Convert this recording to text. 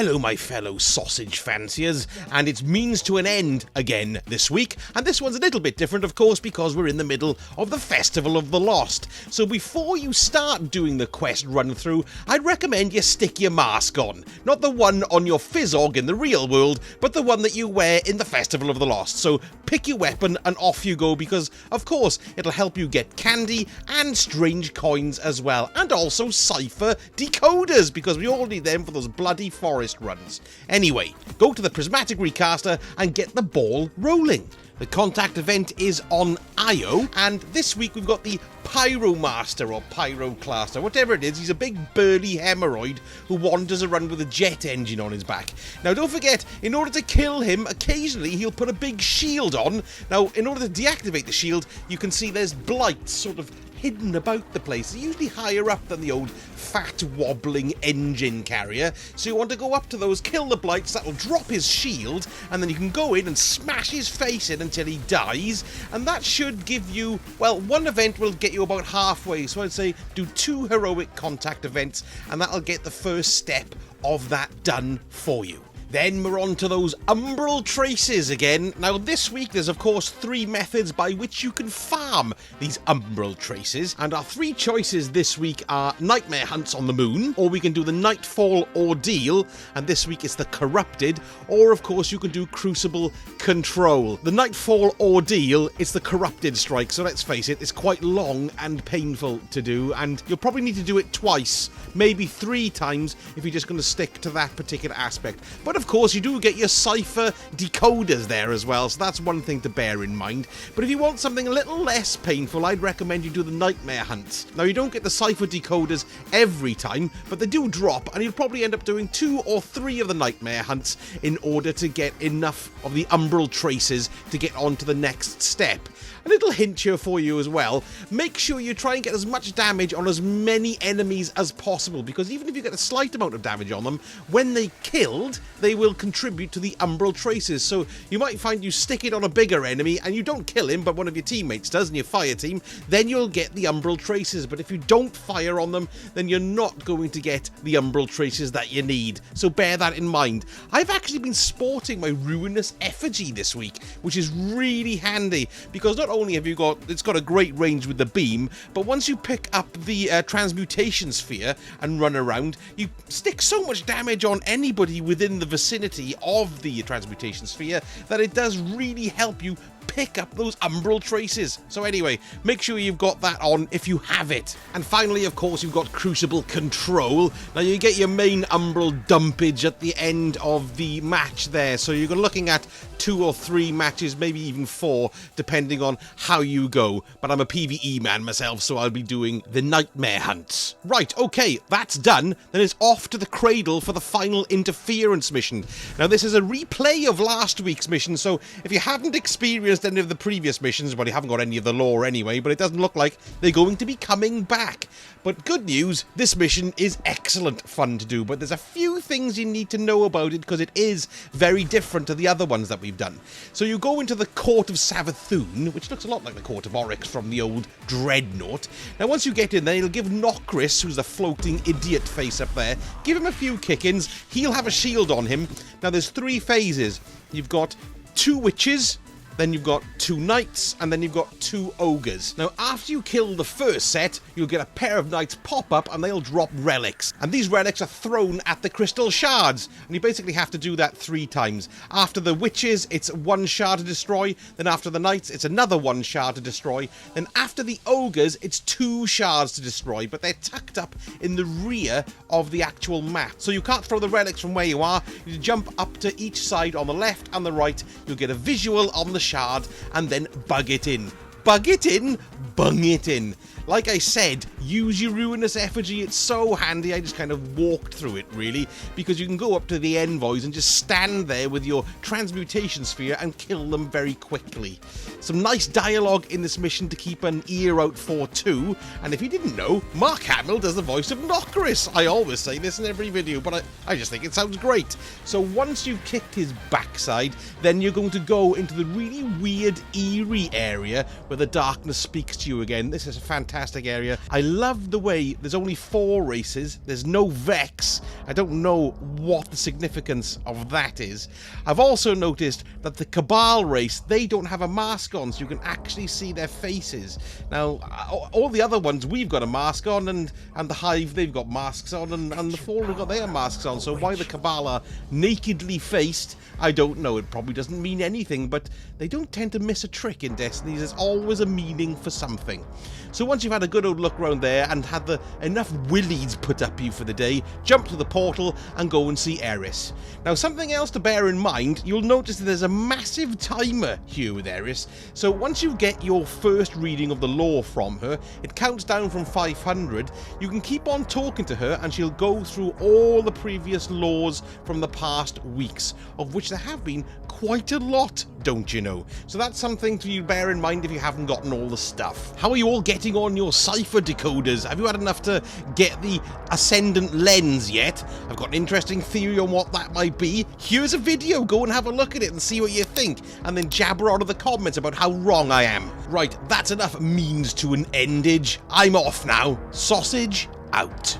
Hello my fellow sausage fanciers, and it's means to an end again this week, and this one's a little bit different of course because we're in the middle of the Festival of the Lost. So before you start doing the quest run through, I'd recommend you stick your mask on. Not the one on your Fizzog in the real world, but the one that you wear in the Festival of the Lost. So pick your weapon and off you go, because of course it'll help you get candy and strange coins as well, and also cipher decoders, because we all need them for those bloody forest runs. Anyway, go to the Prismatic Recaster and get the ball rolling. The contact event is on Io, and this week we've got the Pyromaster or Pyroclaster, whatever it is. He's a big burly hemorrhoid who wanders around with a jet engine on his back. Now don't forget, in order to kill him, occasionally he'll put a big shield on. Now in order to deactivate the shield, you can see there's blights sort of hidden about the place. They're usually higher up than the old fat wobbling engine carrier, so you want to go up to those, kill the blights, that'll drop his shield, and then you can go in and smash his face in until he dies, and that should give you, well, one event will get you about halfway, so I'd say do 2 heroic contact events, and that'll get the first step of that done for you. Then we're on to those Umbral Traces again. Now this week there's of course 3 methods by which you can farm these Umbral Traces, and our 3 choices this week are Nightmare Hunts on the Moon, or we can do the Nightfall Ordeal, and this week it's the Corrupted, or of course you can do Crucible Control. The Nightfall Ordeal is the Corrupted strike, so let's face it, it's quite long and painful to do, and you'll probably need to do it twice, maybe 3 times if you're just going to stick to that particular aspect. But of course, you do get your cipher decoders there as well, so that's one thing to bear in mind. But if you want something a little less painful, I'd recommend you do the Nightmare Hunts. Now, you don't get the cipher decoders every time, but they do drop, and you'll probably end up doing 2 or 3 of the Nightmare Hunts in order to get enough of the Umbral Traces to get on to the next step. A little hint here for you as well, make sure you try and get as much damage on as many enemies as possible, because even if you get a slight amount of damage on them, when they killed, they will contribute to the Umbral Traces. So you might find you stick it on a bigger enemy and you don't kill him, but one of your teammates does in your fire team, then you'll get the Umbral Traces. But if you don't fire on them, then you're not going to get the Umbral Traces that you need. So bear that in mind. I've actually been sporting my Ruinous Effigy this week, which is really handy, because not only have you got, it's got a great range with the beam, but once you pick up the transmutation sphere and run around, you stick so much damage on anybody within the vicinity of the transmutation sphere that it does really help you pick up those Umbral Traces. So anyway, make sure you've got that on if you have it. And finally, of course, you've got Crucible Control. Now you get your main Umbral dumpage at the end of the match there, so you're looking at 2 or 3 matches, maybe even 4, depending on how you go. But I'm a PvE man myself, so I'll be doing the Nightmare Hunts. Right, okay, that's done. Then it's off to the Cradle for the final interference mission. Now this is a replay of last week's mission, so if you haven't experienced any of the previous missions, well, you haven't got any of the lore anyway, but it doesn't look like they're going to be coming back. But good news, this mission is excellent fun to do, but there's a few things you need to know about it because it is very different to the other ones that we've done. So you go into the Court of Savathun, which looks a lot like the Court of Oryx from the old Dreadnought. Now once you get in there, you'll give Nokris, who's the floating idiot face up there, give him a few kick-ins, he'll have a shield on him. Now there's 3 phases. You've got 2 witches, then you've got 2 knights, and then you've got 2 ogres. Now, after you kill the first set, you'll get a pair of knights pop up, and they'll drop relics. And these relics are thrown at the crystal shards, and you basically have to do that 3 times. After the witches, it's 1 shard to destroy. Then after the knights, it's another 1 shard to destroy. Then after the ogres, it's 2 shards to destroy, but they're tucked up in the rear of the actual map. So you can't throw the relics from where you are. You jump up to each side on the left and the right. You'll get a visual on the shard, and then bug it in. Bug it in, bung it in. Like I said, use your Ruinous Effigy, it's so handy. I just kind of walked through it really, because you can go up to the envoys and just stand there with your transmutation sphere and kill them very quickly. Some nice dialogue in this mission to keep an ear out for too, and if you didn't know, Mark Hamill does the voice of Nokris. I always say this in every video, but I just think it sounds great. So once you've kicked his backside, then you're going to go into the really weird, eerie area where the darkness speaks to you again. This is a fantastic fantastic area. I love the way there's only 4 races. There's no Vex. I don't know what the significance of that is. I've also noticed that the Cabal race, they don't have a mask on, so you can actually see their faces. Now, all the other ones, we've got a mask on, and the Hive, they've got masks on, and the Fallen have got their masks on, so why the Cabal are nakedly faced, I don't know. It probably doesn't mean anything, but they don't tend to miss a trick in Destiny. There's always a meaning for something. So once you've had a good old look around there and had enough willies put up you for the day, jump to the portal and go and see Eris. Now, something else to bear in mind, you'll notice that there's a massive timer here with Eris. So once you get your first reading of the lore from her, it counts down from 500. You can keep on talking to her and she'll go through all the previous lores from the past weeks, of which there have been quite a lot, don't you know? So that's something to bear in mind if you haven't gotten all the stuff. How are you all getting on your cipher decoders? Have you had enough to get the Ascendant lens yet? I've got an interesting theory on what that might be. Here's a video, go and have a look at it and see what you think, and then jabber out of the comments about how wrong I am. Right, that's enough means to an endage. I'm off now. Sausage out.